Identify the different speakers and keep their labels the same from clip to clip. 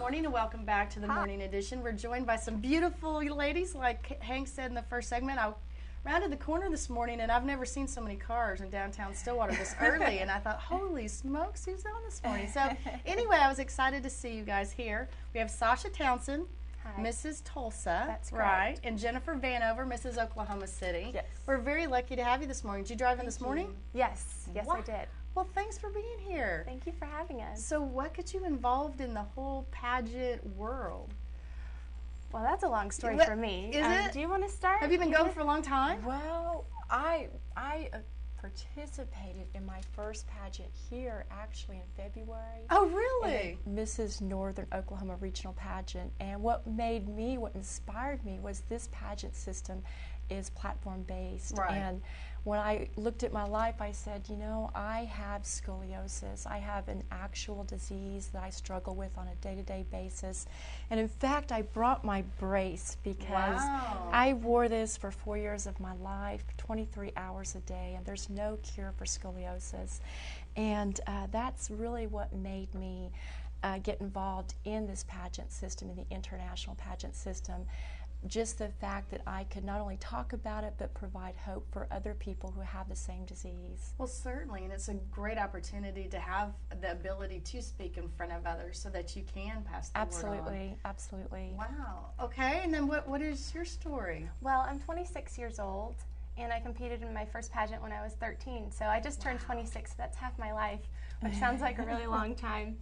Speaker 1: morning and welcome back to the morning edition. We're joined by some beautiful ladies, like Hank said in the first segment. I rounded the corner this morning and I've never seen so many cars in downtown Stillwater this early, and I thought, holy smokes, who's on this morning? So anyway, I was excited to see you guys here. We have Sasha Townsend,
Speaker 2: Hi.
Speaker 1: Mrs. Tulsa,
Speaker 2: That's
Speaker 1: right, and Jennifer Vanover, Mrs. Oklahoma City.
Speaker 2: Yes.
Speaker 1: We're very lucky to have you this morning. Did you drive in this morning?
Speaker 2: Yes, yes,
Speaker 1: Wow.
Speaker 2: I did.
Speaker 1: Well, thanks for being here.
Speaker 2: Thank you for having us.
Speaker 1: So what got you involved in the whole pageant world?
Speaker 2: Well, that's a long story
Speaker 1: What-
Speaker 2: for me.
Speaker 1: is it?
Speaker 2: Do you want to start?
Speaker 1: Have you been going for a long time?
Speaker 3: Well, I participated in my first pageant here actually in February.
Speaker 1: Oh, really?
Speaker 3: Mrs. Northern Oklahoma Regional Pageant. And what inspired me was this pageant system is platform based.
Speaker 1: Right.
Speaker 3: And when I looked at my life, I said, you know, I have scoliosis. I have an actual disease that I struggle with on a day-to-day basis. And in fact, I brought my brace because
Speaker 1: Wow.
Speaker 3: I wore this for 4 years of my life, 23 hours a day, and there's no cure for scoliosis. And that's really what made me get involved in this pageant system, in the international pageant system. Just the fact that I could not only talk about it, but provide hope for other people who have the same disease.
Speaker 1: Well, certainly, and it's a great opportunity to have the ability to speak in front of others so that you can pass the word on.
Speaker 3: Absolutely, absolutely.
Speaker 1: Wow. Okay, and then what is your story?
Speaker 2: Well, I'm 26 years old, and I competed in my first pageant when I was 13. So I just turned 26, so that's half my life, which sounds like a really long time.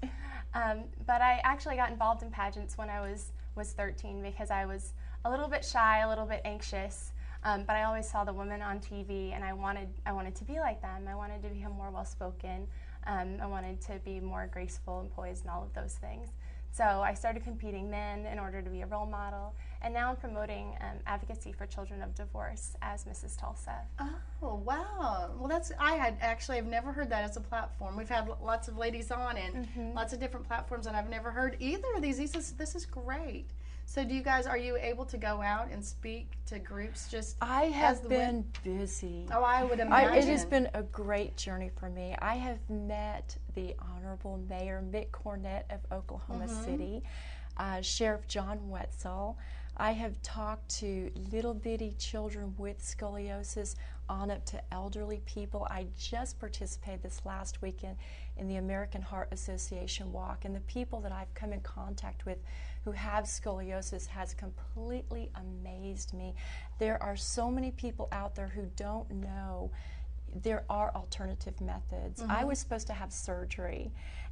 Speaker 2: But I actually got involved in pageants when I was 13 because I was a little bit shy, a little bit anxious, but I always saw the women on TV, and I wanted to be like them. I wanted to become more well-spoken. I wanted to be more graceful and poised and all of those things. So I started competing then in order to be a role model, and now I'm promoting advocacy for children of divorce as Mrs. Tulsa.
Speaker 1: Oh, wow. Well, I've never heard that as a platform. We've had lots of ladies on and lots of different platforms, and I've never heard either of these. This is great. So are you able to go out and speak to groups just
Speaker 3: I
Speaker 1: as
Speaker 3: have
Speaker 1: the
Speaker 3: been busy.
Speaker 1: Oh, I would imagine.
Speaker 3: It has been a great journey for me. I have met the Honorable Mayor Mick Cornett of Oklahoma City, Sheriff John Wetzel. I have talked to little bitty children with scoliosis on up to elderly people. I just participated this last weekend in the American Heart Association walk, and the people that I've come in contact with who have scoliosis has completely amazed me. There are so many people out there who don't know there are alternative methods. I was supposed to have surgery,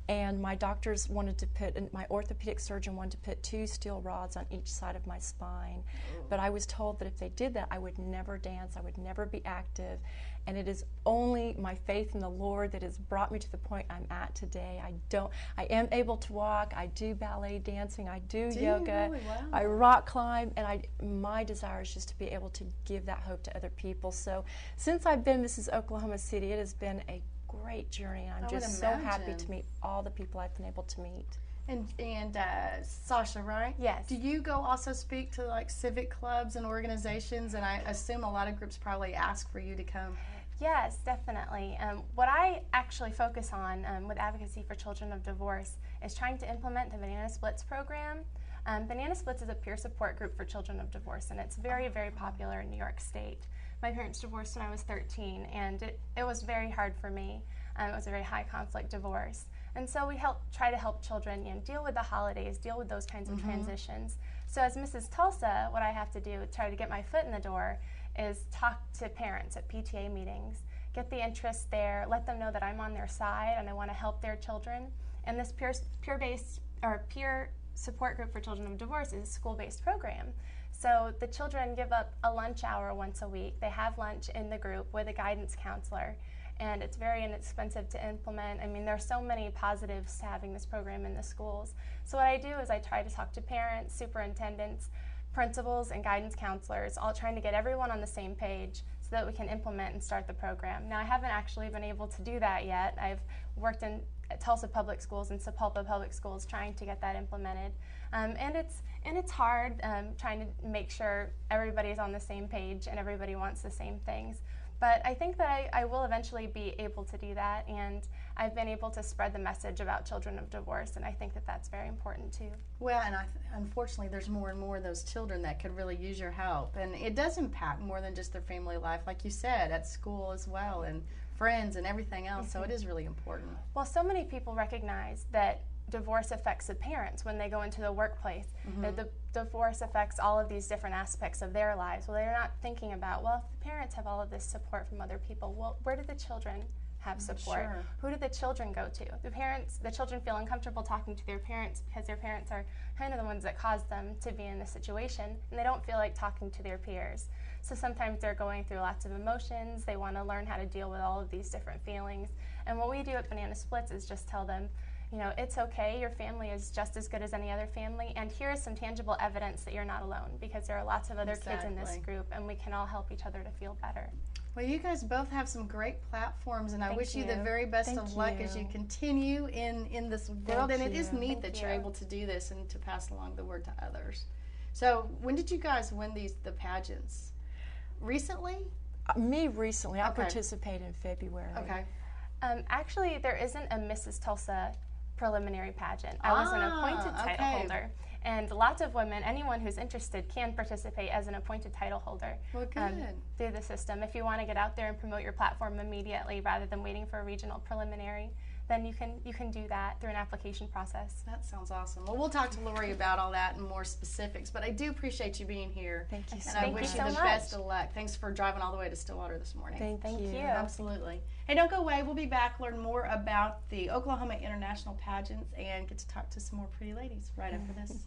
Speaker 3: and my doctors wanted to my orthopedic surgeon wanted to put 2 steel rods on each side of my spine. But I was told that if they did that, I would never dance, I would never be active, and it is only my faith in the Lord that has brought me to the point I'm at today. I am able to walk, I do ballet dancing, I do yoga,
Speaker 1: really? Wow.
Speaker 3: I rock climb, and my desire is just to be able to give that hope to other people. So since I've been Mrs. Oklahoma City, it has been a great journey, and I'm just so happy to meet all the people I've been able to meet.
Speaker 1: And Sasha, right?
Speaker 2: Yes.
Speaker 1: Do you go also speak to like civic clubs and organizations? And I assume a lot of groups probably ask for you to come.
Speaker 2: Yes, definitely. What I actually focus on with Advocacy for Children of Divorce is trying to implement the Banana Splits program. Banana Splits is a peer support group for children of divorce, and it's very, very popular in New York State. My parents divorced when I was 13, and it was very hard for me. It was a very high conflict divorce. And so we try to help children deal with the holidays, deal with those kinds of transitions. So as Mrs. Tulsa, what I have to do to try to get my foot in the door is talk to parents at PTA meetings, get the interest there, let them know that I'm on their side and I want to help their children. And this peer support group for children of divorce is a school-based program. So the children give up a lunch hour once a week. They have lunch in the group with a guidance counselor, and it's very inexpensive to implement. I mean, there are so many positives to having this program in the schools. So what I do is I try to talk to parents, superintendents, principals, and guidance counselors, all trying to get everyone on the same page so that we can implement and start the program. Now, I haven't actually been able to do that yet. I've worked in Tulsa Public Schools and Sapulpa Public Schools trying to get that implemented. And it's hard trying to make sure everybody's on the same page and everybody wants the same things. But I think that I will eventually be able to do that, and I've been able to spread the message about children of divorce, and I think that that's very important too.
Speaker 1: Well, and unfortunately, there's more and more of those children that could really use your help, and it does impact more than just their family life, like you said, at school as well, and friends and everything else. So it is really important.
Speaker 2: Well, so many people recognize that divorce affects the parents when they go into the workplace. That the divorce affects all of these different aspects of their lives. Well, they're not thinking about, well, if the parents have all of this support from other people, well, where do the children have support?
Speaker 1: Sure.
Speaker 2: Who do the children go to? The children feel uncomfortable talking to their parents because their parents are kind of the ones that caused them to be in this situation, and they don't feel like talking to their peers. So sometimes they're going through lots of emotions. They want to learn how to deal with all of these different feelings. And what we do at Banana Splits is just tell them, you know, it's okay, your family is just as good as any other family, and here is some tangible evidence that you're not alone, because there are lots of other kids in this group, and we can all help each other to feel better.
Speaker 1: Well, you guys both have some great platforms, and I wish you the very best of luck as you continue in this world. And it is neat that you're able to do this and to pass along the word to others. So when did you guys win the pageants? Recently?
Speaker 3: Me recently. I participated in February.
Speaker 1: Okay.
Speaker 2: Actually, there isn't a Mrs. Tulsa preliminary pageant. I was an appointed title holder. And lots of women, anyone who's interested, can participate as an appointed title holder through the system. If you want to get out there and promote your platform immediately rather than waiting for a regional preliminary, then you can do that through an application process.
Speaker 1: That sounds awesome. Well, we'll talk to Lori about all that and more specifics, but I do appreciate you being here.
Speaker 3: Thank you so
Speaker 1: much. And I wish you the best of luck. Thanks for driving all the way to Stillwater this morning.
Speaker 3: Thank you.
Speaker 1: Absolutely. Hey, don't go away. We'll be back, learn more about the Oklahoma International Pageants, and get to talk to some more pretty ladies right after this.